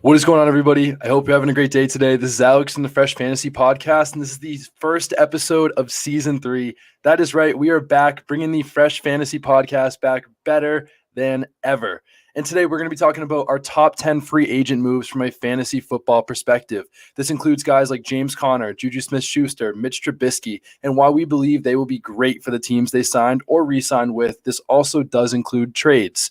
What is going on, everybody? I hope you're having a great day today. This is Alex from the Fresh Fantasy Podcast, and this is the first episode of Season 3. That is right. We are back, bringing the Fresh Fantasy Podcast back better than ever. And today we're going to be talking about our top 10 free agent moves from a fantasy football perspective. This includes guys like James Conner, Juju Smith-Schuster, Mitch Trubisky, and while we believe they will be great for the teams they signed or re-signed with, this also does include trades.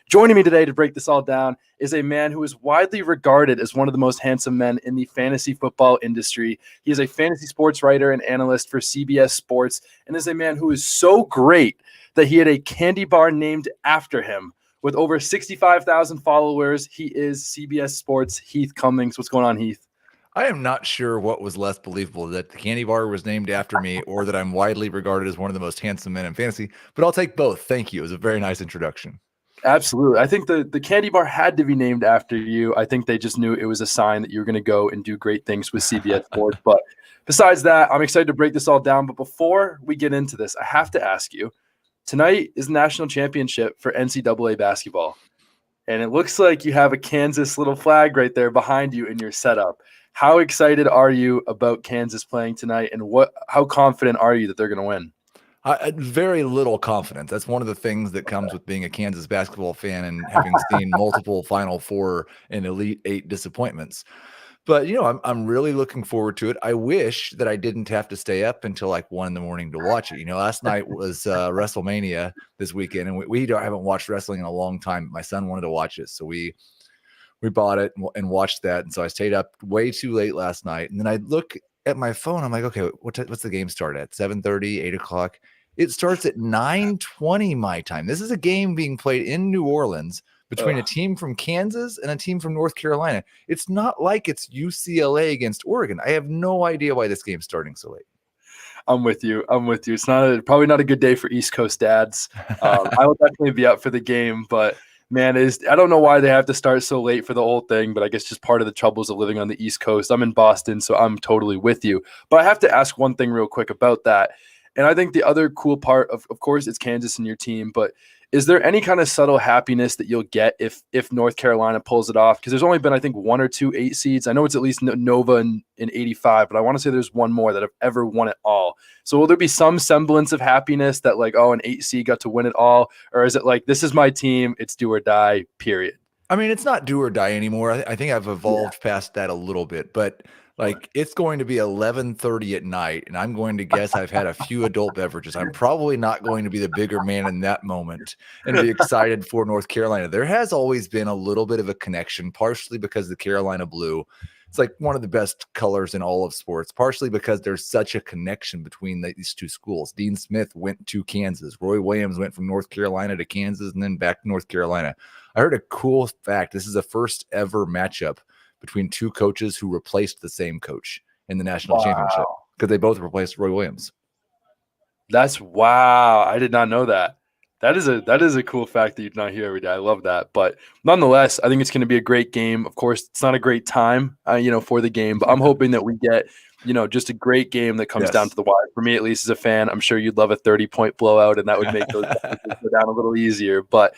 Joining me today to break this all down is a man who is widely regarded as one of the most handsome men in the fantasy football industry. He is a fantasy sports writer and analyst for CBS Sports, and is a man who is so great that he had a candy bar named after him. With over 65,000 followers, he is CBS Sports' Heath Cummings. What's going on, Heath? I am not sure what was less believable, that the candy bar was named after me or that I'm widely regarded as one of the most handsome men in fantasy, but I'll take both. Thank you. It was a very nice introduction. Absolutely. I think the candy bar had to be named after you. I think they just knew it was a sign that you were going to go and do great things with CBS Sports. But besides that, I'm excited to break this all down. But before we get into this, I have to ask you, tonight is national championship for NCAA basketball. And it looks like you have a Kansas little flag right there behind you in your setup. How excited are you about Kansas playing tonight, and how confident are you that they're going to win? Very little confidence. That's one of the things that comes with being a Kansas basketball fan and having seen multiple Final Four and Elite Eight disappointments. But, I'm really looking forward to it. I wish that I didn't have to stay up until like 1 a.m. to watch it. Last night was WrestleMania this weekend, and we haven't watched wrestling in a long time. My son wanted to watch it, so we bought it and watched that. And so I stayed up way too late last night. And then I look at my phone. I'm like, okay, what's the game start at? 7:30, 8 o'clock. It starts at 9:20 my time. This is a game being played in New Orleans between a team from Kansas and a team from North Carolina. It's not like it's UCLA against Oregon. I have no idea why this game's starting so late. I'm with you. It's probably not a good day for East Coast dads. I will definitely be up for the game, but man, I don't know why they have to start so late for the whole thing, but I guess just part of the troubles of living on the East Coast. I'm in Boston, so I'm totally with you. But I have to ask one thing real quick about that. And I think the other cool part, of course, it's Kansas and your team, but is there any kind of subtle happiness that you'll get if North Carolina pulls it off? Because there's only been, I think, 1 or 2 8 seeds. I know it's at least Nova in 85, but I want to say there's one more that have ever won it all. So will there be some semblance of happiness that like, an 8 seed got to win it all? Or is it like, this is my team, it's do or die, period? I mean, it's not do or die anymore. I think I've evolved past that a little bit, but like it's going to be 11:30 at night, and I'm going to guess I've had a few adult beverages. I'm probably not going to be the bigger man in that moment and be excited for North Carolina. There has always been a little bit of a connection, partially because the Carolina blue, it's like one of the best colors in all of sports, partially because there's such a connection between these two schools. Dean Smith went to Kansas. Roy Williams went from North Carolina to Kansas and then back to North Carolina. I heard a cool fact. This is the first ever matchup between two coaches who replaced the same coach in the national championship, because they both replaced Roy Williams. Wow. I did not know that. That is a cool fact that you'd not hear every day. I love that. But nonetheless, I think it's going to be a great game. Of course, it's not a great time, for the game, but I'm hoping that we get, just a great game that comes down to the wire. For me, at least as a fan, I'm sure you'd love a 30-point blowout, and that would make those go down a little easier. But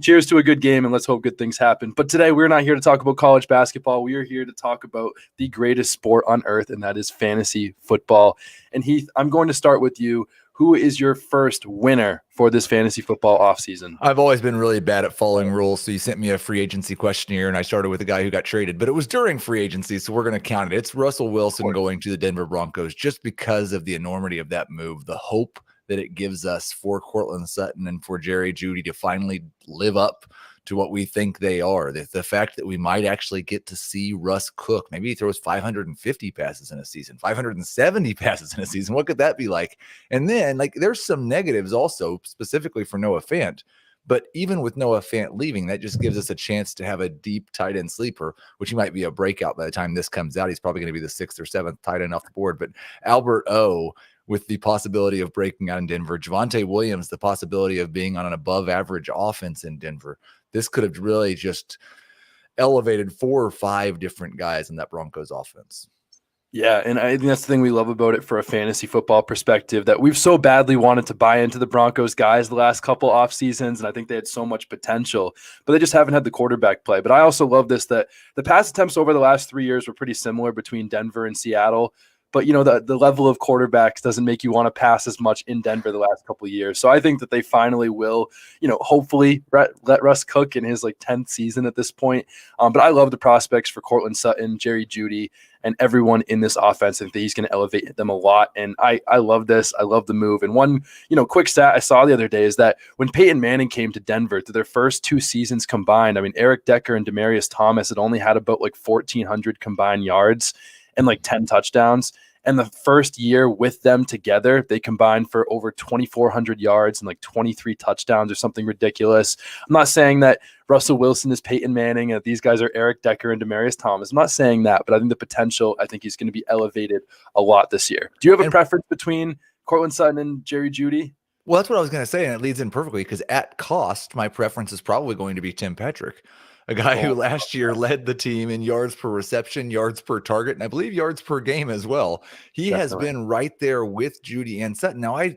cheers to a good game, and let's hope good things happen. But today we're not here to talk about college basketball. We are here to talk about the greatest sport on earth, and that is fantasy football. And Heath, I'm going to start with you. Who is your first winner for this fantasy football offseason? I've always been really bad at following rules, so you sent me a free agency questionnaire, and I started with a guy who got traded, but it was during free agency, so we're going to count it. It's Russell Wilson going to the Denver Broncos just because of the enormity of that move, the hope that it gives us for Cortland Sutton and for Jerry Jeudy to finally live up to what we think they are. The fact that we might actually get to see Russ cook. Maybe he throws 550 passes in a season, 570 passes in a season. What could that be like? And then there's some negatives also, specifically for Noah Fant. But even with Noah Fant leaving, that just gives us a chance to have a deep tight end sleeper, which he might be a breakout by the time this comes out. He's probably going to be the 6th or 7th tight end off the board. But Albert O, with the possibility of breaking out in Denver, Javonte Williams, the possibility of being on an above average offense in Denver. This could have really just elevated 4 or 5 different guys in that Broncos offense. Yeah, and I think that's the thing we love about it for a fantasy football perspective, that we've so badly wanted to buy into the Broncos guys the last couple off seasons, and I think they had so much potential, but they just haven't had the quarterback play. But I also love this, that the pass attempts over the last 3 years were pretty similar between Denver and Seattle. But the level of quarterbacks doesn't make you want to pass as much in Denver the last couple of years. So I think that they finally will, hopefully let Russ cook in his like 10th season at this point. But I love the prospects for Cortland Sutton, Jerry Jeudy, and everyone in this offense. I think that he's going to elevate them a lot. And I love this. I love the move. And one, quick stat I saw the other day is that when Peyton Manning came to Denver through their first 2 seasons combined, I mean, Eric Decker and Demaryius Thomas had only had about like 1,400 combined yards and like 10 touchdowns. And the first year with them together, they combined for over 2,400 yards and like 23 touchdowns or something ridiculous. I'm not saying that Russell Wilson is Peyton Manning and that these guys are Eric Decker and Demaryius Thomas. I'm not saying that, but I think the potential, I think he's going to be elevated a lot this year. Do you have a preference between Cortland Sutton and Jerry Jeudy? Well, that's what I was going to say, and it leads in perfectly because at cost, my preference is probably going to be Tim Patrick, a guy who last year led the team in yards per reception, yards per target, and I believe yards per game as well. He has been right there with Jeudy and Sutton. Now, I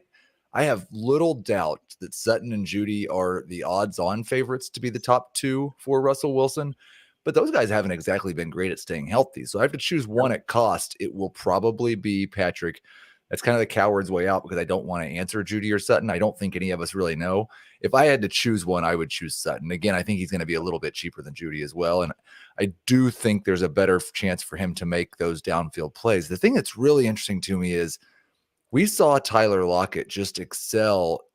have little doubt that Sutton and Jeudy are the odds-on favorites to be the top two for Russell Wilson, but those guys haven't exactly been great at staying healthy. So I have to choose one at cost. It will probably be Patrick. That's kind of the coward's way out because I don't want to answer Jeudy or Sutton. I don't think any of us really know. If I had to choose one, I would choose Sutton. Again, I think he's going to be a little bit cheaper than Jeudy as well. And I do think there's a better chance for him to make those downfield plays. The thing that's really interesting to me is we saw Tyler Lockett just excel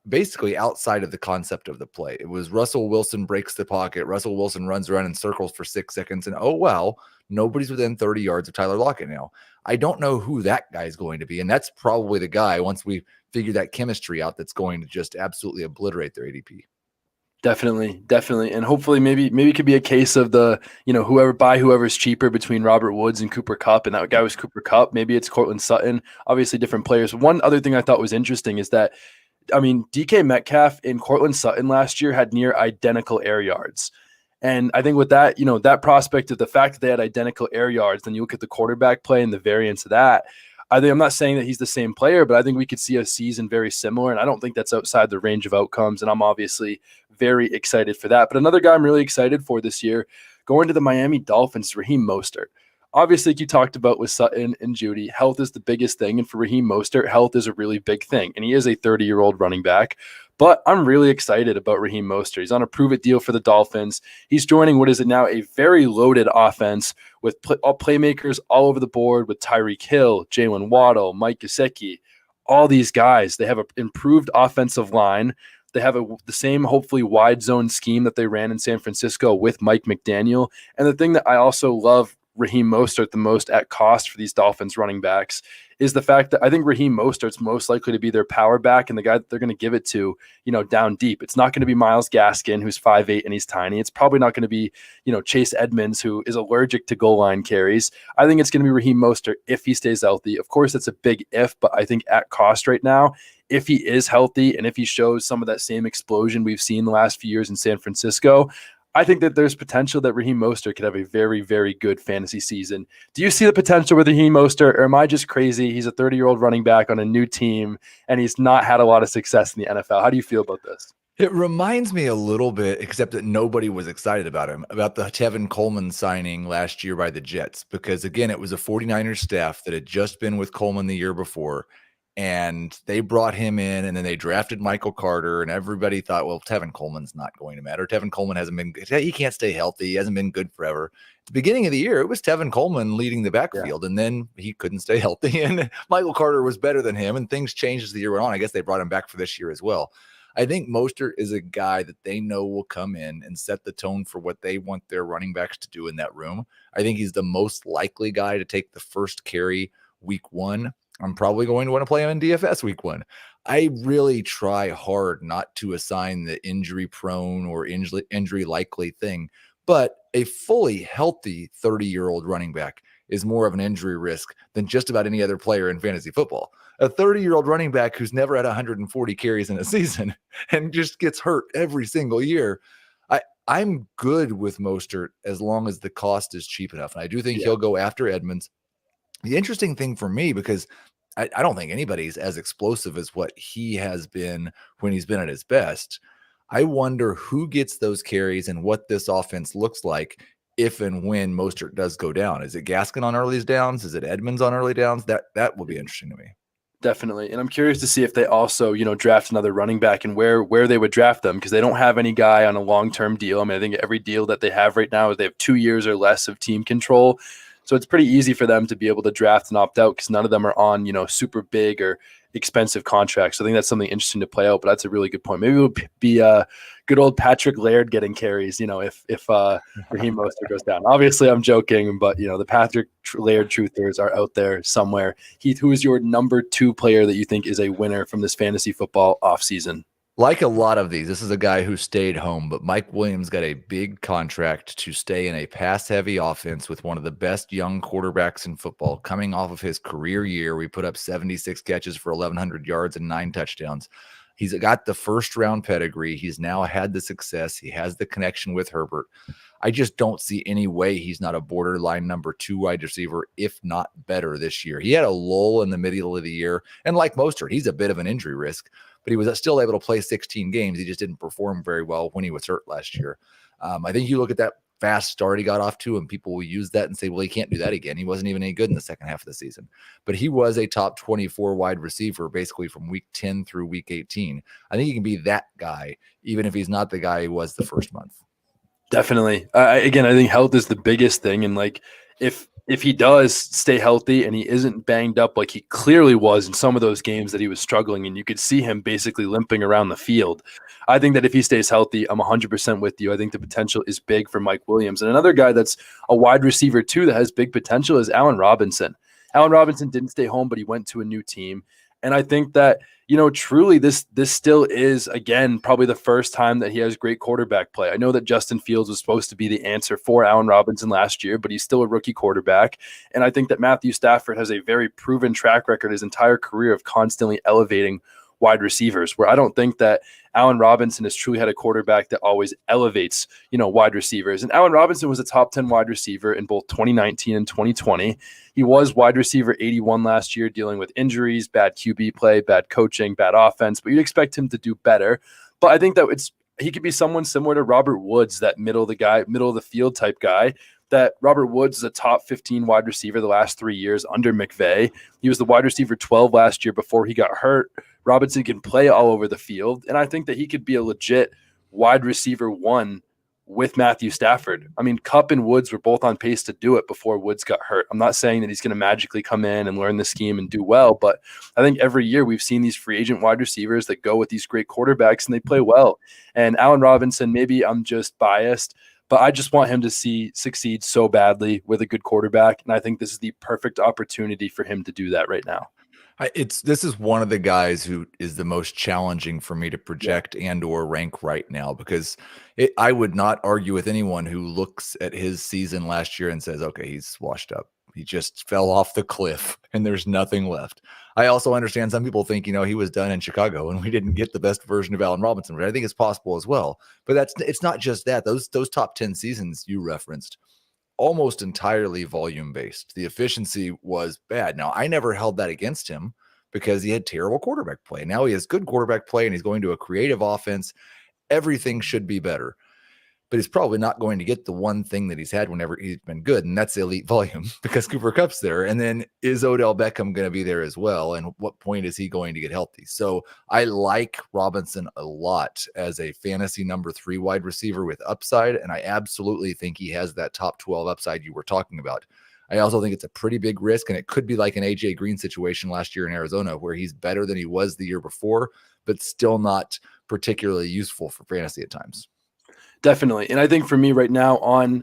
basically outside of the concept of the play. It was Russell Wilson breaks the pocket. Russell Wilson runs around in circles for 6 seconds. And oh, wow, nobody's within 30 yards of Tyler Lockett now. I don't know who that guy is going to be. And that's probably the guy, once we figure that chemistry out, that's going to just absolutely obliterate their ADP. Definitely. And hopefully maybe it could be a case of the, whoever's cheaper between Robert Woods and Cooper Kupp, and that guy was Cooper Kupp. Maybe it's Cortland Sutton, obviously different players. One other thing I thought was interesting is that, DK Metcalf and Cortland Sutton last year had near identical air yards. And I think with that, that prospect of the fact that they had identical air yards, then you look at the quarterback play and the variance of that. I'm not saying that he's the same player, but I think we could see a season very similar. And I don't think that's outside the range of outcomes. And I'm obviously very excited for that. But another guy I'm really excited for this year, going to the Miami Dolphins, Raheem Mostert. Obviously, like you talked about with Sutton and Jeudy, health is the biggest thing. And for Raheem Mostert, health is a really big thing. And he is a 30-year-old running back. But I'm really excited about Raheem Mostert. He's on a prove-it deal for the Dolphins. He's joining what is now a very loaded offense with playmakers all over the board with Tyreek Hill, Jalen Waddle, Mike Gesicki, all these guys. They have an improved offensive line. They have the same, hopefully, wide zone scheme that they ran in San Francisco with Mike McDaniel. And the thing that I also love Raheem Mostert the most at cost for these Dolphins running backs is the fact that I think Raheem Mostert's most likely to be their power back and the guy that they're going to give it to, down deep. It's not going to be Myles Gaskin, who's 5'8" and he's tiny. It's probably not going to be, Chase Edmonds, who is allergic to goal line carries. I think it's going to be Raheem Mostert if he stays healthy. Of course, that's a big if, but I think at cost right now, if he is healthy and if he shows some of that same explosion we've seen the last few years in San Francisco, I think that there's potential that Raheem Mostert could have a very, very good fantasy season. Do you see the potential with Raheem Mostert, or am I just crazy? He's a 30-year-old running back on a new team, and he's not had a lot of success in the NFL. How do you feel about this? It reminds me a little bit, except that nobody was excited about him, about the Tevin Coleman signing last year by the Jets. Because, again, it was a 49ers staff that had just been with Coleman the year before. And they brought him in, and then they drafted Michael Carter, and everybody thought, well, Tevin Coleman's not going to matter. Tevin Coleman hasn't been good. He can't stay healthy. He hasn't been good forever. At the beginning of the year, it was Tevin Coleman leading the backfield, and then he couldn't stay healthy, and Michael Carter was better than him, and things changed as the year went on. I guess they brought him back for this year as well. I think Mostert is a guy that they know will come in and set the tone for what they want their running backs to do in that room. I think he's the most likely guy to take the first carry week one. I'm probably going to want to play him in DFS week one. I really try hard not to assign the injury prone or injury likely thing, but a fully healthy 30-year-old running back is more of an injury risk than just about any other player in fantasy football. A 30-year-old running back who's never had 140 carries in a season and just gets hurt every single year. I'm good with Mostert as long as the cost is cheap enough. And I do think he'll go after Edmonds. The interesting thing for me, because I don't think anybody's as explosive as what he has been when he's been at his best. I wonder who gets those carries and what this offense looks like if and when Mostert does go down. Is it Gaskin on early downs? Is it Edmonds on early downs? That will be interesting to me. Definitely. And I'm curious to see if they also, draft another running back and where they would draft them, because they don't have any guy on a long-term deal. I mean, I think every deal that they have right now is they have 2 years or less of team control. So it's pretty easy for them to be able to draft and opt out because none of them are on, super big or expensive contracts. So I think that's something interesting to play out, but that's a really good point. Maybe it would be good old Patrick Laird getting carries, if Raheem Mostert goes down. Obviously, I'm joking, but, the Patrick Laird truthers are out there somewhere. Heath, who is your number 2 player that you think is a winner from this fantasy football offseason? Like a lot of these, this is a guy who stayed home, but Mike Williams got a big contract to stay in a pass-heavy offense with one of the best young quarterbacks in football coming off of his career year. We put up 76 catches for 1,100 yards and 9 touchdowns. He's got the first-round pedigree. He's now had the success. He has the connection with Herbert. I just don't see any way he's not a borderline number 2 wide receiver, if not better this year. He had a lull in the middle of the year, and like Mostert, he's a bit of an injury risk, but he was still able to play 16 games. He just didn't perform very well when he was hurt last year. I think you look at that fast start he got off to, and people will use that and say, well, he can't do that again. He wasn't even any good in the second half of the season. But he was a top 24 wide receiver basically from week 10 through week 18. I think he can be that guy, even if he's not the guy he was the first month. Definitely. Again, I think health is the biggest thing. And if he does stay healthy and he isn't banged up like he clearly was in some of those games that he was struggling, and you could see him basically limping around the field, I think that if he stays healthy, I'm 100% with you. I think the potential is big for Mike Williams. And another guy that's a wide receiver too that has big potential is Allen Robinson. Allen Robinson didn't stay home, but he went to a new team. And I think that, truly this still is, again, probably the first time that he has great quarterback play. I know that Justin Fields was supposed to be the answer for Allen Robinson last year, but he's still a rookie quarterback. And I think that Matthew Stafford has a very proven track record his entire career of constantly elevating wide receivers, where I don't think that Allen Robinson has truly had a quarterback that always elevates, wide receivers. And Allen Robinson was a top 10 wide receiver in both 2019 and 2020. He was wide receiver 81 last year, dealing with injuries, bad QB play, bad coaching, bad offense, but you'd expect him to do better. But I think that he could be someone similar to Robert Woods, that middle of the field type guy. That Robert Woods is a top 15 wide receiver the last 3 years under McVay. He was the wide receiver 12 last year before he got hurt. Robinson can play all over the field, and I think that he could be a legit wide receiver 1 with Matthew Stafford. I mean, Kupp and Woods were both on pace to do it before Woods got hurt. I'm not saying that he's going to magically come in and learn the scheme and do well, but I think every year we've seen these free agent wide receivers that go with these great quarterbacks and they play well. And Allen Robinson, maybe I'm just biased, but I just want him to succeed so badly with a good quarterback. And I think this is the perfect opportunity for him to do that right now. This is one of the guys who is the most challenging for me to project and or rank right now, because I would not argue with anyone who looks at his season last year and says, okay, he's washed up. He just fell off the cliff and there's nothing left. I also understand some people think, he was done in Chicago and we didn't get the best version of Allen Robinson, which I think is possible as well. But it's not just that. Those top 10 seasons you referenced, almost entirely volume based. The efficiency was bad. Now, I never held that against him because he had terrible quarterback play. Now he has good quarterback play and he's going to a creative offense. Everything should be better, but he's probably not going to get the one thing that he's had whenever he's been good, and that's elite volume because Cooper Kupp's there. And then is Odell Beckham going to be there as well? And what point is he going to get healthy? So I like Robinson a lot as a fantasy number 3 wide receiver with upside, and I absolutely think he has that top 12 upside you were talking about. I also think it's a pretty big risk, and it could be like an AJ Green situation last year in Arizona where he's better than he was the year before, but still not particularly useful for fantasy at times. Definitely. And I think for me right now,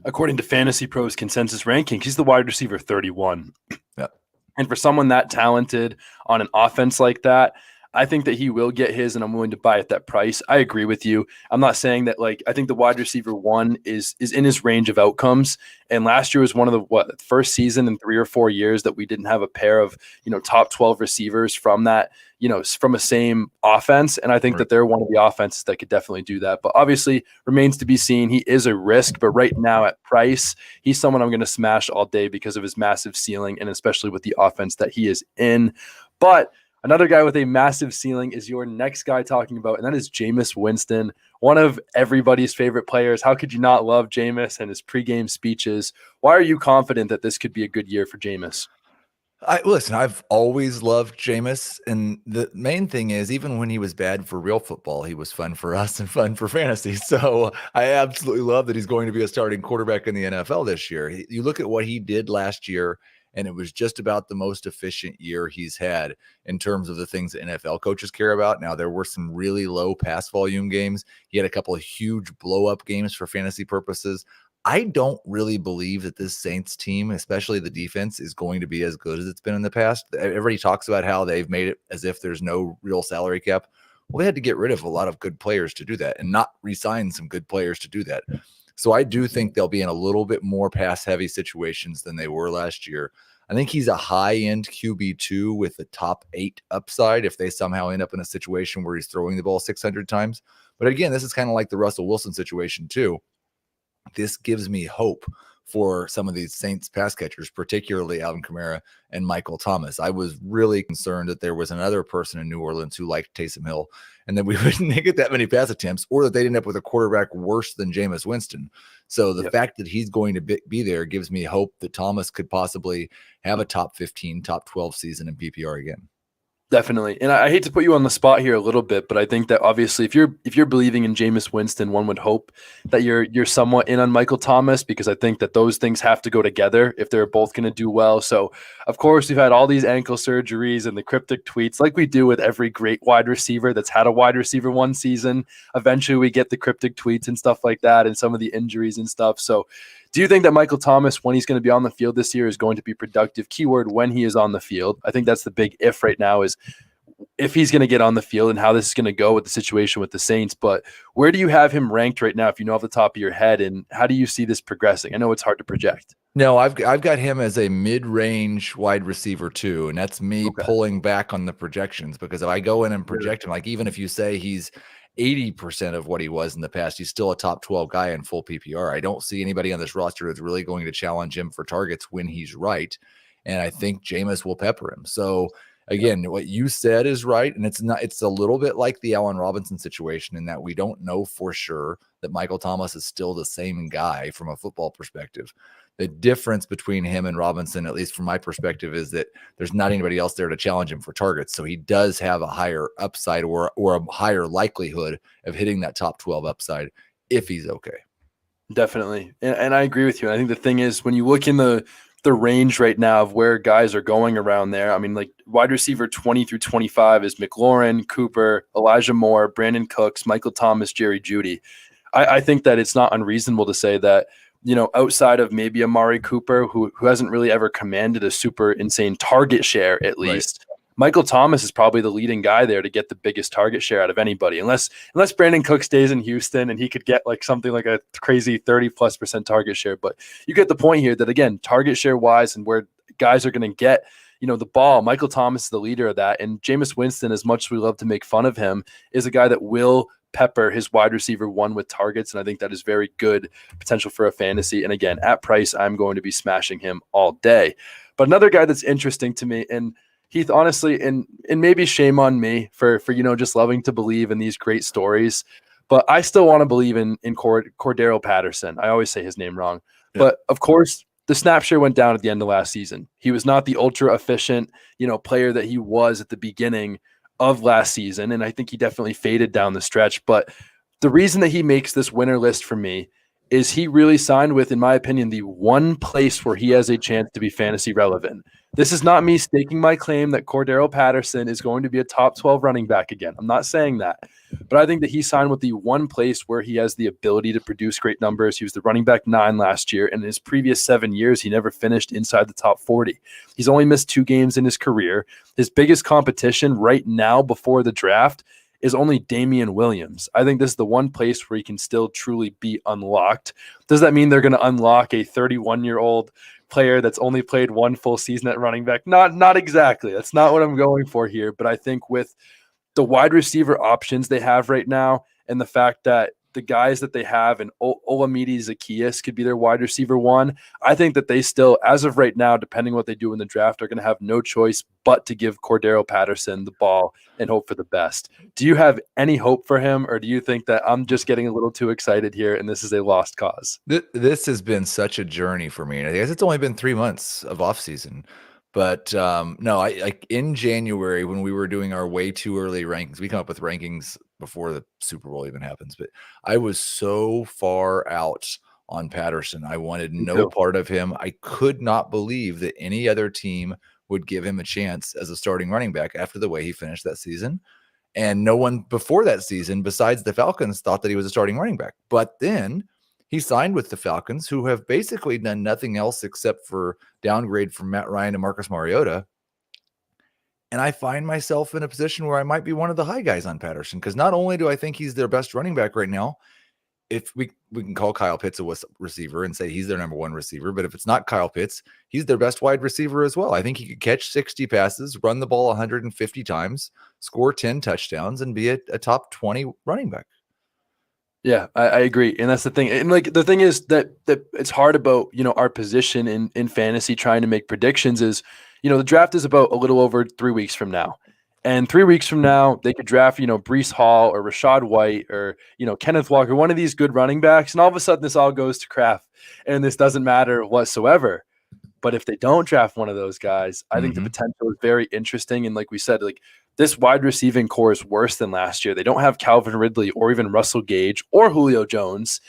according to Fantasy Pros consensus ranking, he's the wide receiver 31. Yeah. And for someone that talented on an offense like that, I think that he will get his, and I'm willing to buy at that price. I agree with you. I'm not saying that like I think the wide receiver one is in his range of outcomes. And last year was one of the first season in 3 or 4 years that we didn't have a pair of top 12 receivers from that from a same offense. And I think that they're one of the offenses that could definitely do that. But obviously remains to be seen. He is a risk, but right now at price, he's someone I'm going to smash all day because of his massive ceiling and especially with the offense that he is in. But another guy with a massive ceiling is your next guy talking about, and that is Jameis Winston, one of everybody's favorite players. How could you not love Jameis and his pregame speeches? Why are you confident that this could be a good year for Jameis? Listen, I've always loved Jameis, and the main thing is, even when he was bad for real football, he was fun for us and fun for fantasy. So I absolutely love that he's going to be a starting quarterback in the NFL this year. You look at what he did last year, and it was just about the most efficient year he's had in terms of the things that NFL coaches care about. Now, there were some really low pass volume games. He had a couple of huge blow-up games for fantasy purposes. I don't really believe that this Saints team, especially the defense, is going to be as good as it's been in the past. Everybody talks about how they've made it as if there's no real salary cap. Well, they had to get rid of a lot of good players to do that and not re-sign some good players to do that. So I do think they'll be in a little bit more pass-heavy situations than they were last year. I think he's a high-end QB2 with a top 8 upside if they somehow end up in a situation where he's throwing the ball 600 times. But again, this is kind of like the Russell Wilson situation too. This gives me hope for some of these Saints pass catchers, particularly Alvin Kamara and Michael Thomas. I was really concerned that there was another person in New Orleans who liked Taysom Hill and that we wouldn't get that many pass attempts, or that they'd end up with a quarterback worse than Jameis Winston. So the fact that he's going to be there gives me hope that Thomas could possibly have a top 15, top 12 season in PPR again. Definitely. And I hate to put you on the spot here a little bit, but I think that obviously if you're believing in Jameis Winston, one would hope that you're somewhat in on Michael Thomas, because I think that those things have to go together if they're both going to do well. So, of course, we've had all these ankle surgeries and the cryptic tweets like we do with every great wide receiver that's had a wide receiver one season. Eventually we get the cryptic tweets and stuff like that and some of the injuries and stuff. So do you think that Michael Thomas, when he's going to be on the field this year, is going to be productive? Keyword, when he is on the field. I think that's the big if right now, is if he's going to get on the field and how this is going to go with the situation with the Saints. But where do you have him ranked right now, if you know off the top of your head, and how do you see this progressing? I know it's hard to project. No, I've got him as a mid-range wide receiver too, and that's me pulling back on the projections, because if I go in and project him, like even if you say he's 80% of what he was in the past, he's still a top 12 guy in full PPR. I don't see anybody on this roster that's really going to challenge him for targets when he's right. And I think Jameis will pepper him. So again, what you said is right. And it's a little bit like the Allen Robinson situation in that we don't know for sure that Michael Thomas is still the same guy from a football perspective. The difference between him and Robinson, at least from my perspective, is that there's not anybody else there to challenge him for targets. So he does have a higher upside or a higher likelihood of hitting that top 12 upside if he's okay. Definitely. And I agree with you. And I think the thing is, when you look in the range right now of where guys are going around there, I mean, like wide receiver 20 through 25 is McLaurin, Cooper, Elijah Moore, Brandon Cooks, Michael Thomas, Jerry Jeudy. I think that it's not unreasonable to say that, outside of maybe Amari Cooper, who hasn't really ever commanded a super insane target share, at least, Michael Thomas is probably the leading guy there to get the biggest target share out of anybody, unless Brandon Cook stays in Houston and he could get like something like a crazy 30+% target share. But you get the point here that, again, target share wise and where guys are going to get, the ball, Michael Thomas is the leader of that. And Jameis Winston, as much as we love to make fun of him, is a guy that will pepper his wide receiver one with targets. And I think that is very good potential for a fantasy. And again, at price, I'm going to be smashing him all day. But another guy that's interesting to me, and Heath, honestly, and maybe shame on me for just loving to believe in these great stories, but I still want to believe in Cordero Patterson. I always say his name wrong. Yeah. But of course, the snap share went down at the end of last season. He was not the ultra efficient, player that he was at the beginning of last season. And I think he definitely faded down the stretch. But the reason that he makes this winner list for me is he really signed with, in my opinion, the one place where he has a chance to be fantasy relevant. This is not me staking my claim that Cordero Patterson is going to be a top 12 running back again. I'm not saying that. But I think that he signed with the one place where he has the ability to produce great numbers. He was the running back 9 last year, and in his previous 7 years, he never finished inside the top 40. He's only missed 2 games in his career. His biggest competition right now before the draft is only Damian Williams. I think this is the one place where he can still truly be unlocked. Does that mean they're going to unlock a 31-year-old player that's only played 1 full season at running back? Not exactly. That's not what I'm going for here. But I think with the wide receiver options they have right now and the fact that the guys that they have and Olamide Zaccheaus could be their wide receiver 1, I think that they still, as of right now, depending what they do in the draft, are going to have no choice but to give Cordero Patterson the ball and hope for the best. Do you have any hope for him, or do you think that I'm just getting a little too excited here and this is a lost cause? This has been such a journey for me. And I guess it's only been 3 months of off season. But no, I like in January when we were doing our way too early rankings, we come up with rankings before the Super Bowl even happens. But I was so far out on Patterson. I wanted Me no too. part of him. I could not believe that any other team would give him a chance as a starting running back after the way he finished that season. And no one before that season, besides the Falcons, thought that he was a starting running back. But then he signed with the Falcons, who have basically done nothing else except for downgrade from Matt Ryan to Marcus Mariota. And I find myself in a position where I might be one of the high guys on Patterson, because not only do I think he's their best running back right now, if we can call Kyle Pitts a receiver and say he's their number 1 receiver, but if it's not Kyle Pitts, he's their best wide receiver as well. I think he could catch 60 passes, run the ball 150 times, score 10 touchdowns, and be a top 20 running back. Yeah, I agree. And that's the thing. And like the thing is that it's hard about, our position in fantasy trying to make predictions is, the draft is about a little over 3 weeks from now. And 3 weeks from now, they could draft, Breece Hall or Rashad White or, Kenneth Walker, one of these good running backs. And all of a sudden this all goes to crap and this doesn't matter whatsoever. But if they don't draft one of those guys, I think the potential is very interesting. And like we said, like this wide receiving core is worse than last year. They don't have Calvin Ridley or even Russell Gage or Julio Jones.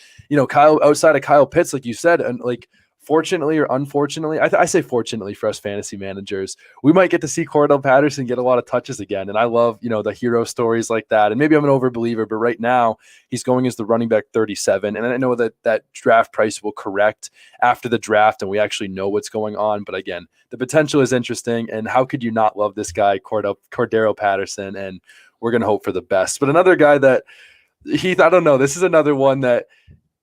Kyle, outside of Kyle Pitts, like you said, and like fortunately or unfortunately, I say fortunately for us fantasy managers, we might get to see Cordell Patterson get a lot of touches again. And I love, the hero stories like that. And maybe I'm an overbeliever, but right now he's going as the running back 37. And I know that draft price will correct after the draft and we actually know what's going on. But again, the potential is interesting. And how could you not love this guy, Cordero Patterson? And we're going to hope for the best. But another guy that, Heath, I don't know, this is another one that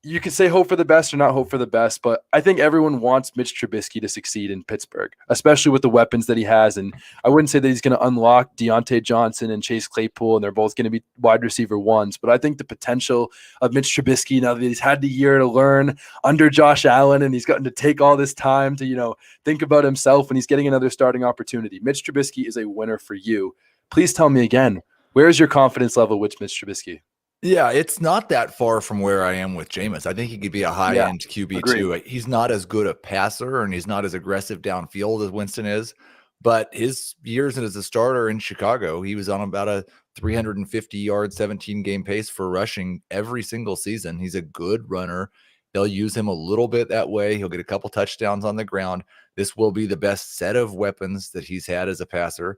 you can say hope for the best or not hope for the best, but I think everyone wants Mitch Trubisky to succeed in Pittsburgh, especially with the weapons that he has. And I wouldn't say that he's going to unlock Deontay Johnson and Chase Claypool, and they're both going to be wide receiver 1s. But I think the potential of Mitch Trubisky, now that he's had the year to learn under Josh Allen and he's gotten to take all this time to, think about himself and he's getting another starting opportunity. Mitch Trubisky is a winner for you. Please tell me again, where is your confidence level with Mitch Trubisky? Yeah, it's not that far from where I am with Jameis. I think he could be a high-end QB too. He's not as good a passer and he's not as aggressive downfield as Winston is, but his years as a starter in Chicago, he was on about a 350-yard, 17-game pace for rushing every single season. He's a good runner. They'll use him a little bit that way. He'll get a couple touchdowns on the ground. This will be the best set of weapons that he's had as a passer.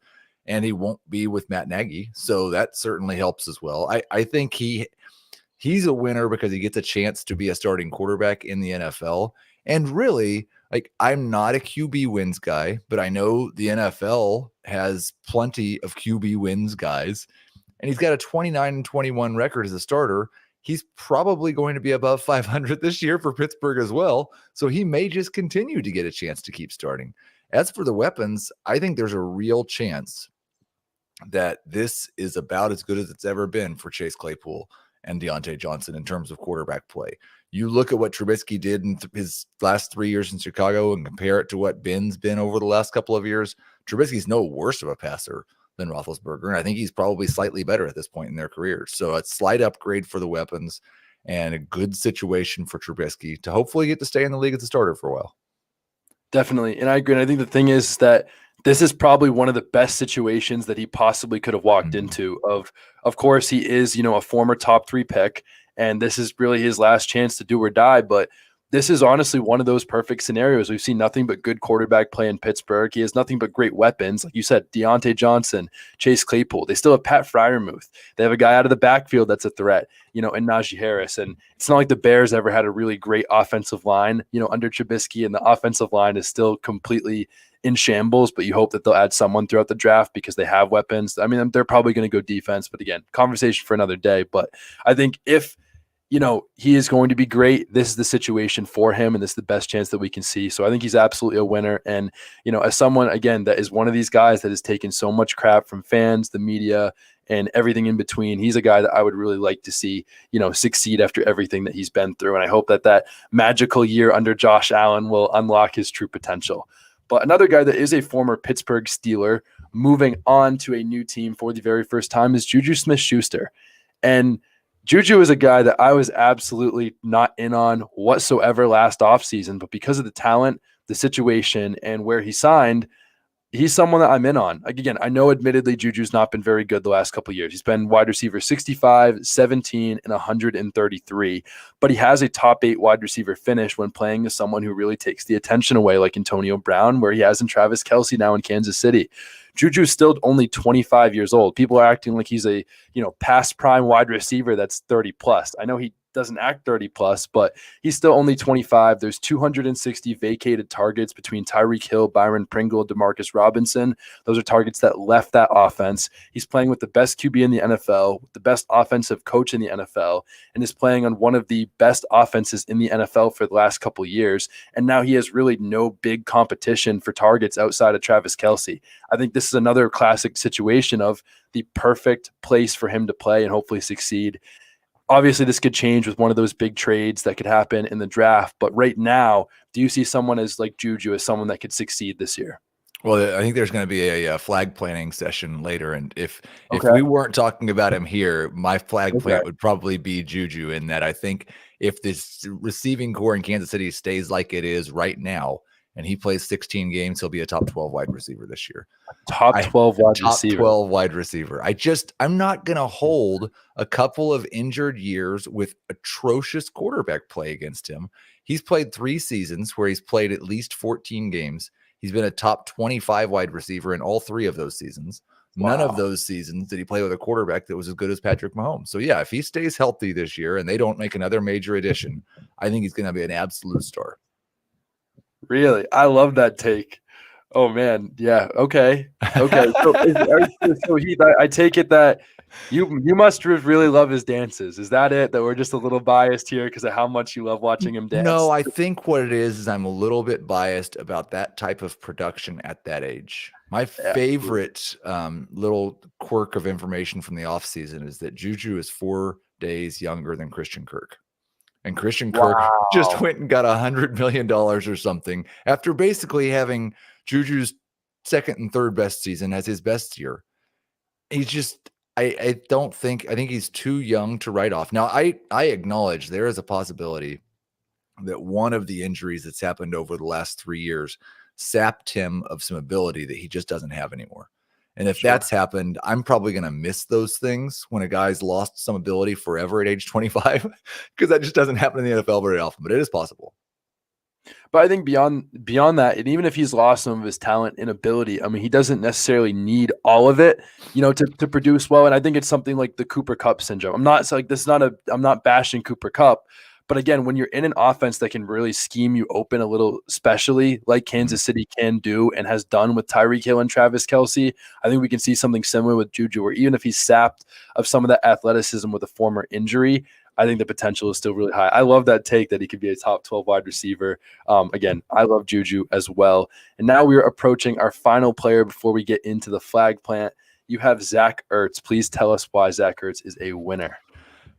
And he won't be with Matt Nagy. So that certainly helps as well. I think he's a winner because he gets a chance to be a starting quarterback in the NFL. And really, like, I'm not a QB wins guy, but I know the NFL has plenty of QB wins guys. And he's got a 29-21 record as a starter. He's probably going to be above 500 this year for Pittsburgh as well. So he may just continue to get a chance to keep starting. As for the weapons, I think there's a real chance that this is about as good as it's ever been for Chase Claypool and Deontay Johnson in terms of quarterback play. You look at what Trubisky did in his last 3 years in Chicago and compare it to what Ben's been over the last couple of years. Trubisky's no worse of a passer than Roethlisberger, and I think he's probably slightly better at this point in their careers. So a slight upgrade for the weapons and a good situation for Trubisky to hopefully get to stay in the league as a starter for a while. Definitely. And I agree. And I think the thing is that this is probably one of the best situations that he possibly could have walked into. Of course, he is, a former top 3 pick, and this is really his last chance to do or die. But this is honestly one of those perfect scenarios. We've seen nothing but good quarterback play in Pittsburgh. He has nothing but great weapons. Like you said, Deontay Johnson, Chase Claypool. They still have Pat Fryermuth. They have a guy out of the backfield that's a threat, and Najee Harris. And it's not like the Bears ever had a really great offensive line, under Trubisky, and the offensive line is still completely in shambles, but you hope that they'll add someone throughout the draft because they have weapons. I mean, they're probably going to go defense, but again, conversation for another day. But I think if he is going to be great, this is the situation for him, and this is the best chance that we can see. So I think he's absolutely a winner. And, as someone, again, that is one of these guys that has taken so much crap from fans, the media, and everything in between, he's a guy that I would really like to see, succeed after everything that he's been through. And I hope that magical year under Josh Allen will unlock his true potential. But another guy that is a former Pittsburgh Steeler moving on to a new team for the very first time is Juju Smith-Schuster. And Juju is a guy that I was absolutely not in on whatsoever last offseason, but because of the talent, the situation, and where he signed, he's someone that I'm in on. Like, again, I know admittedly Juju's not been very good the last couple of years. He's been wide receiver 65, 17, and 133, but he has a top 8 wide receiver finish when playing as someone who really takes the attention away, like Antonio Brown, where he has in Travis Kelce now in Kansas City. Juju's still only 25 years old. People are acting like he's a, past prime wide receiver that's 30 plus. I know he doesn't act 30 plus, but he's still only 25. There's 260 vacated targets between Tyreek Hill, Byron Pringle, Demarcus Robinson. Those are targets that left that offense. He's playing with the best QB in the NFL, the best offensive coach in the NFL, and is playing on one of the best offenses in the NFL for the last couple of years. And now he has really no big competition for targets outside of Travis Kelce. I think this is another classic situation of the perfect place for him to play and hopefully succeed. Obviously, this could change with one of those big trades that could happen in the draft. But right now, do you see someone as like Juju as someone that could succeed this year? Well, I think there's going to be a flag planting session later, and if Okay. we weren't talking about him here, my flag plant Okay. would probably be Juju. In that, I think if this receiving core in Kansas City stays like it is right now, and he plays 16 games, he'll be a top 12 wide receiver this year. Top 12 wide Top receiver. 12 wide receiver. I'm not going to hold a couple of injured years with atrocious quarterback play against him. He's played 3 seasons where he's played at least 14 games. He's been a top 25 wide receiver in all 3 of those seasons. Wow. None of those seasons did he play with a quarterback that was as good as Patrick Mahomes. So yeah, if he stays healthy this year and they don't make another major addition, I think he's going to be an absolute star. Really? I love that take. Oh man. Yeah. Okay. So Heath, I take it that you must really love his dances. Is that it? That we're just a little biased here because of how much you love watching him dance? No, I think what it is I'm a little bit biased about that type of production at that age. My favorite little quirk of information from the offseason is that Juju is 4 days younger than Christian Kirk. And Christian Kirk just went and got $100 million or something after basically having Juju's second and third best season as his best year. He's just, I think he's too young to write off. Now, I acknowledge there is a possibility that one of the injuries that's happened over the last 3 years sapped him of some ability that he just doesn't have anymore. And if that's happened, I'm probably going to miss those things when a guy's lost some ability forever at age 25, because that just doesn't happen in the NFL very often, but it is possible. But I think beyond that, and even if he's lost some of his talent and ability, I mean, he doesn't necessarily need all of it, to produce well. And I think it's something like the Cooper Kupp syndrome. I'm not bashing Cooper Kupp, but again, when you're in an offense that can really scheme you open a little, especially like Kansas City can do and has done with Tyreek Hill and Travis Kelce, I think we can see something similar with Juju, where even if he's sapped of some of that athleticism with a former injury, I think the potential is still really high. I love that take that he could be a top 12 wide receiver. Again, I love Juju as well. And now we're approaching our final player before we get into the flag plant. You have Zach Ertz. Please tell us why Zach Ertz is a winner.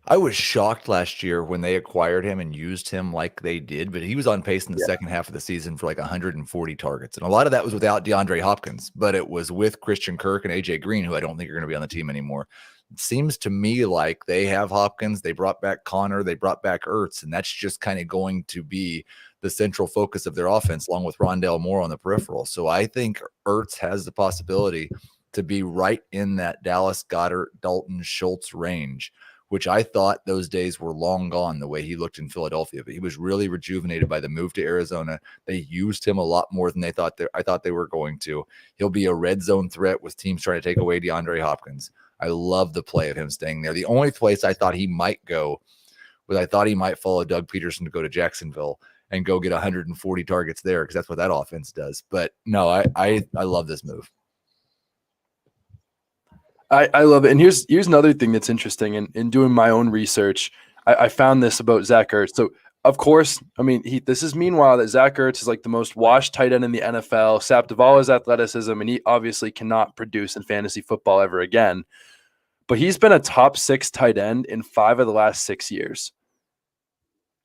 I was shocked last year when they acquired him and used him like they did, but he was on pace in the second half of the season for like 140 targets. And a lot of that was without DeAndre Hopkins, but it was with Christian Kirk and AJ Green, who I don't think are going to be on the team anymore. It seems to me like they have Hopkins, they brought back Connor, they brought back Ertz, and that's just kind of going to be the central focus of their offense, along with Rondale Moore on the peripheral. So I think Ertz has the possibility to be right in that Dallas Goedert, Dalton Schultz range, which I thought those days were long gone the way he looked in Philadelphia. But he was really rejuvenated by the move to Arizona. They used him a lot more than I thought they were going to. He'll be a red zone threat with teams trying to take away DeAndre Hopkins. I love the play of him staying there. The only place I thought he might go was I thought he might follow Doug Peterson to go to Jacksonville and go get 140 targets there, because that's what that offense does. But no, I love this move. I love it. And here's another thing that's interesting. In doing my own research, I found this about Zach Ertz. So, of course, I mean, this is meanwhile that Zach Ertz is like the most washed tight end in the NFL, sapped of all his athleticism, and he obviously cannot produce in fantasy football ever again. But he's been a top 6 tight end in 5 of the last 6 years.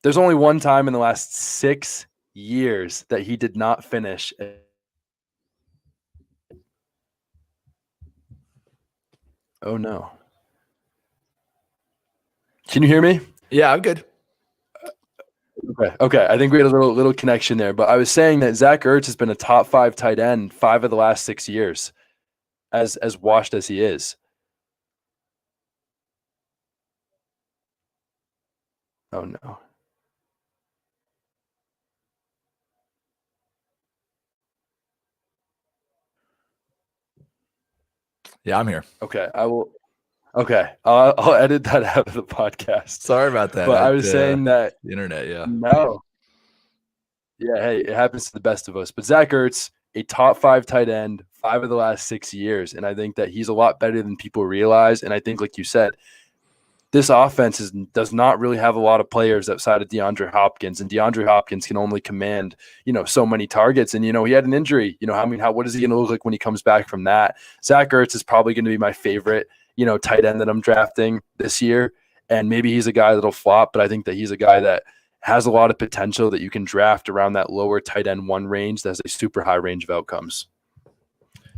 There's only one time in the last 6 years that he did not finish. Oh, no. Can you hear me? Yeah, I'm good. Okay. I think we had a little connection there. But I was saying that Zach Ertz has been a top 5 tight end 5 of the last 6 years, as washed as he is. Oh, no. Yeah, I'm here. Okay, I will. Okay, I'll edit that out of the podcast. Sorry about that. But I was saying that the internet, yeah. No. Yeah, hey, it happens to the best of us. But Zach Ertz, a top 5 tight end, 5 of the last 6 years, and I think that he's a lot better than people realize. And I think, like you said, this offense does not really have a lot of players outside of DeAndre Hopkins, and DeAndre Hopkins can only command, so many targets. And, he had an injury. What is he going to look like when he comes back from that? Zach Ertz is probably going to be my favorite, tight end that I'm drafting this year. And maybe he's a guy that'll flop, but I think that he's a guy that has a lot of potential that you can draft around that lower tight end 1 range that has a super high range of outcomes.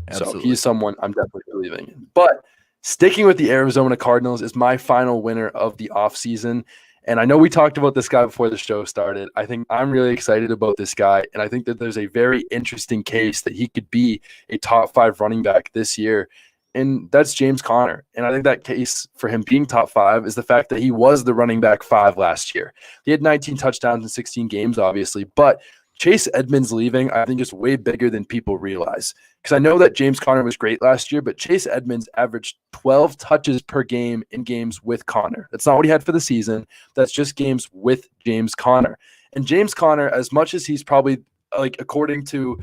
Absolutely. So he's someone I'm definitely believing in. But sticking with the Arizona Cardinals is my final winner of the offseason. And I know we talked about this guy before the show started. I think I'm really excited about this guy. And I think that there's a very interesting case that he could be a top 5 running back this year. And that's James Conner. And I think that case for him being top 5 is the fact that he was the running back 5 last year. He had 19 touchdowns in 16 games, obviously. But Chase Edmonds leaving, I think, is way bigger than people realize. Because I know that James Conner was great last year, but Chase Edmonds averaged 12 touches per game in games with Conner. That's not what he had for the season. That's just games with James Conner. And James Conner, as much as he's probably, according to,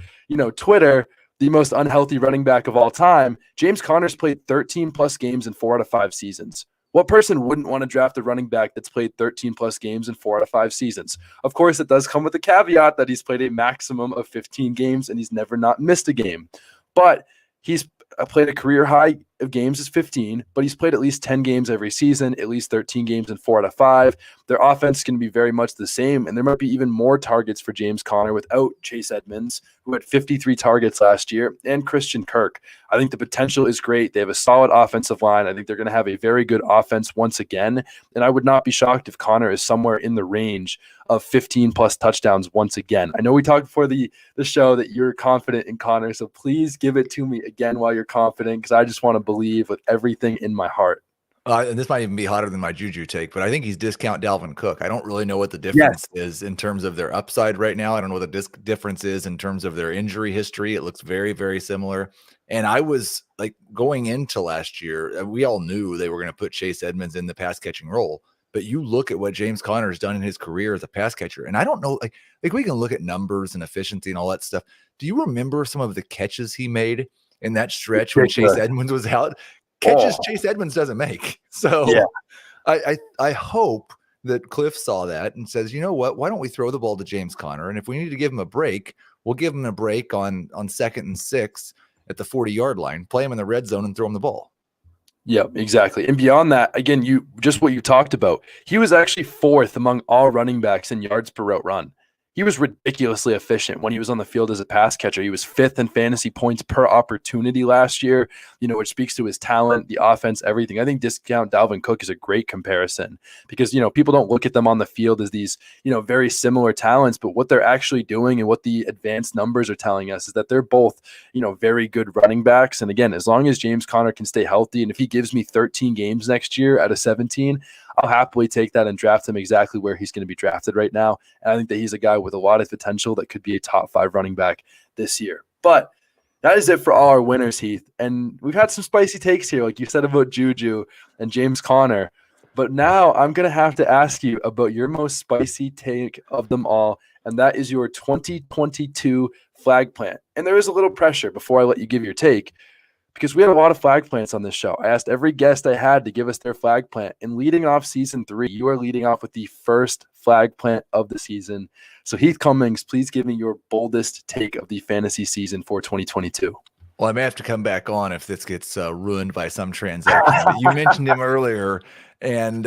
Twitter, the most unhealthy running back of all time, James Conner's played 13-plus games in 4 out of 5 seasons. What person wouldn't want to draft a running back that's played 13-plus games in 4 out of 5 seasons? Of course, it does come with the caveat that he's played a maximum of 15 games and he's never not missed a game. But he's played a career high of games is 15, but he's played at least 10 games every season, at least 13 games in 4 out of 5. Their offense can be very much the same, and there might be even more targets for James Conner without Chase Edmonds, who had 53 targets last year, and Christian Kirk. I think the potential is great. They have a solid offensive line. I think they're going to have a very good offense once again, and I would not be shocked if Conner is somewhere in the range of 15-plus touchdowns once again. I know we talked before the show that you're confident in Conner, so please give it to me again while you're confident, because I just want to believe with everything in my heart. And this might even be hotter than my Juju take, but I think he's discount Dalvin Cook. I don't really know what the difference is in terms of their upside right now. I don't know what the difference is in terms of their injury history. It looks very, very similar. And I was going into last year, we all knew they were going to put Chase Edmonds in the pass catching role. But you look at what James Conner has done in his career as a pass catcher, and I don't know, we can look at numbers and efficiency and all that stuff. Do you remember some of the catches he made in that stretch when Chase Edmonds was out? Catches Chase Edmonds doesn't make. So yeah. I hope that Cliff saw that and says, you know what, why don't we throw the ball to James Conner? And if we need to give him a break, we'll give him a break on 2nd and 6 at the 40-yard line, play him in the red zone and throw him the ball. Yeah, exactly. And beyond that, again, just what you talked about, he was actually 4th among all running backs in yards per route run. he was ridiculously efficient when he was on the field as a pass catcher. He was 5th in fantasy points per opportunity last year, which speaks to his talent, the offense, everything. I think discount Dalvin Cook is a great comparison because, people don't look at them on the field as these, very similar talents, but what they're actually doing and what the advanced numbers are telling us is that they're both, very good running backs. And again, as long as James Conner can stay healthy, and if he gives me 13 games next year out of 17, I'll happily take that and draft him exactly where he's going to be drafted right now. And I think that he's a guy with a lot of potential that could be a top 5 running back this year. But that is it for all our winners, Heath. And we've had some spicy takes here, like you said about Juju and James Conner. But now I'm going to have to ask you about your most spicy take of them all, and that is your 2022 flag plant. And there is a little pressure before I let you give your take, because we had a lot of flag plants on this show. I asked every guest I had to give us their flag plant. And leading off season 3, you are leading off with the first flag plant of the season. So Heath Cummings, please give me your boldest take of the fantasy season for 2022. Well, I may have to come back on if this gets ruined by some transaction. But you mentioned him earlier, and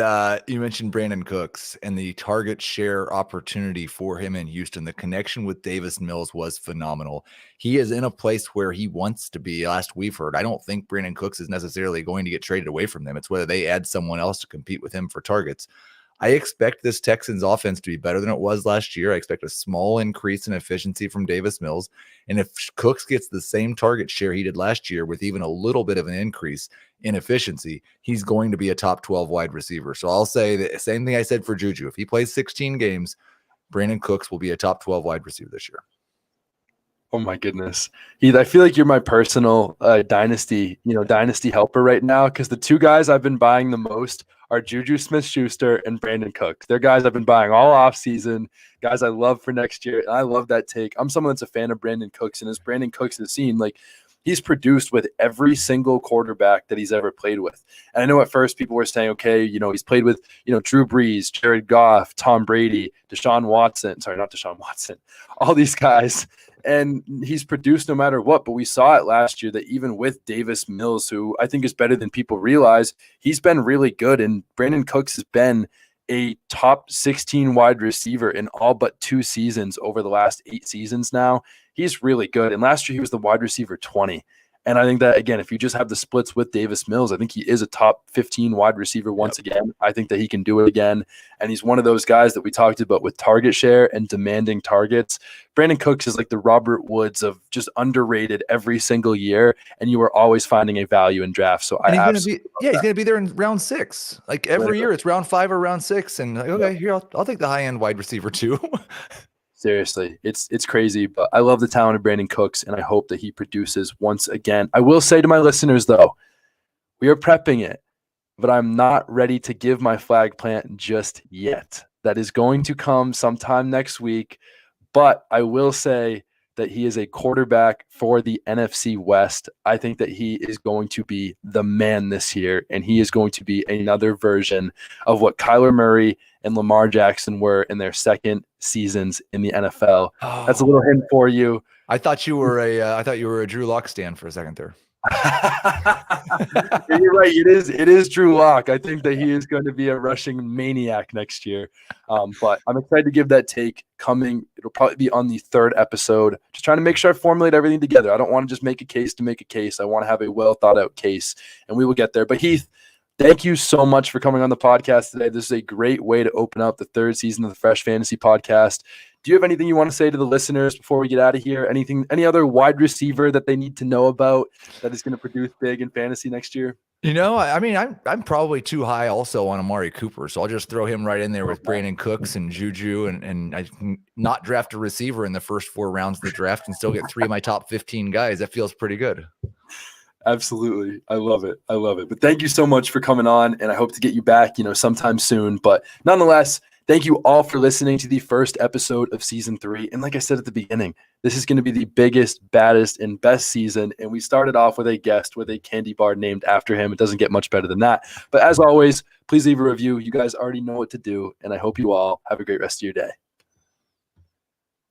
you mentioned Brandon Cooks and the target share opportunity for him in Houston. The connection with Davis Mills was phenomenal. He is in a place where he wants to be. Last we've heard, I don't think Brandon Cooks is necessarily going to get traded away from them. It's whether they add someone else to compete with him for targets. I expect this Texans offense to be better than it was last year. I expect a small increase in efficiency from Davis Mills. And if Cooks gets the same target share he did last year with even a little bit of an increase in efficiency, he's going to be a top 12 wide receiver. So I'll say the same thing I said for Juju. If he plays 16 games, Brandon Cooks will be a top 12 wide receiver this year. Oh my goodness. Heath, I feel like you're my personal dynasty helper right now, because the 2 guys I've been buying the most are Juju Smith-Schuster and Brandon Cooks. They're guys I've been buying all offseason, guys I love for next year. And I love that take. I'm someone that's a fan of Brandon Cooks, and as Brandon Cooks has seen, he's produced with every single quarterback that he's ever played with. And I know at first people were saying, okay, he's played with, Drew Brees, Jared Goff, Tom Brady, all these guys. And he's produced no matter what. But we saw it last year that even with Davis Mills, who I think is better than people realize, he's been really good. And Brandon Cooks has been a top 16 wide receiver in all but 2 seasons over the last 8 seasons now. He's really good. And last year he was the wide receiver 20. And I think that, again, if you just have the splits with Davis Mills, I think he is a top 15 wide receiver once again. I think that he can do it again. And he's one of those guys that we talked about with target share and demanding targets. Brandon Cooks is like the Robert Woods of just underrated every single year, and you are always finding a value in drafts. So he's going to be there in round 6. Like every year it's round 5 or round 6. And okay, here, I'll take the high-end wide receiver too. Seriously, it's crazy, but I love the talent of Brandon Cooks, and I hope that he produces once again. I will say to my listeners, though, we are prepping it, but I'm not ready to give my flag plant just yet. That is going to come sometime next week, but I will say that he is a quarterback for the NFC West. I think that he is going to be the man this year, and he is going to be another version of what Kyler Murray and Lamar Jackson were in their second seasons in the NFL. Oh. That's a little hint for you. I thought you were a Drew Lock stan for a second there. You're right. It is Drew Lock. I think that he is going to be a rushing maniac next year. But I'm excited to give that take coming. It'll probably be on the 3rd episode. Just trying to make sure I formulate everything together. I don't want to just make a case to make a case. I want to have a well thought out case, and we will get there. But Heath, thank you so much for coming on the podcast today. This is a great way to open up the 3rd season of the Fresh Fantasy Podcast. Do you have anything you want to say to the listeners before we get out of here? Any other wide receiver that they need to know about that is going to produce big in fantasy next year? I'm probably too high also on Amari Cooper, so I'll just throw him right in there with Brandon Cooks and Juju, and I can not draft a receiver in the first 4 rounds of the draft and still get 3 of my top 15 guys. That feels pretty good. Absolutely. I love it. But thank you so much for coming on, and I hope to get you back, sometime soon. But nonetheless, thank you all for listening to the first episode of season 3. And like I said at the beginning, this is going to be the biggest, baddest, and best season. And we started off with a guest with a candy bar named after him. It doesn't get much better than that. But as always, please leave a review. You guys already know what to do. And I hope you all have a great rest of your day.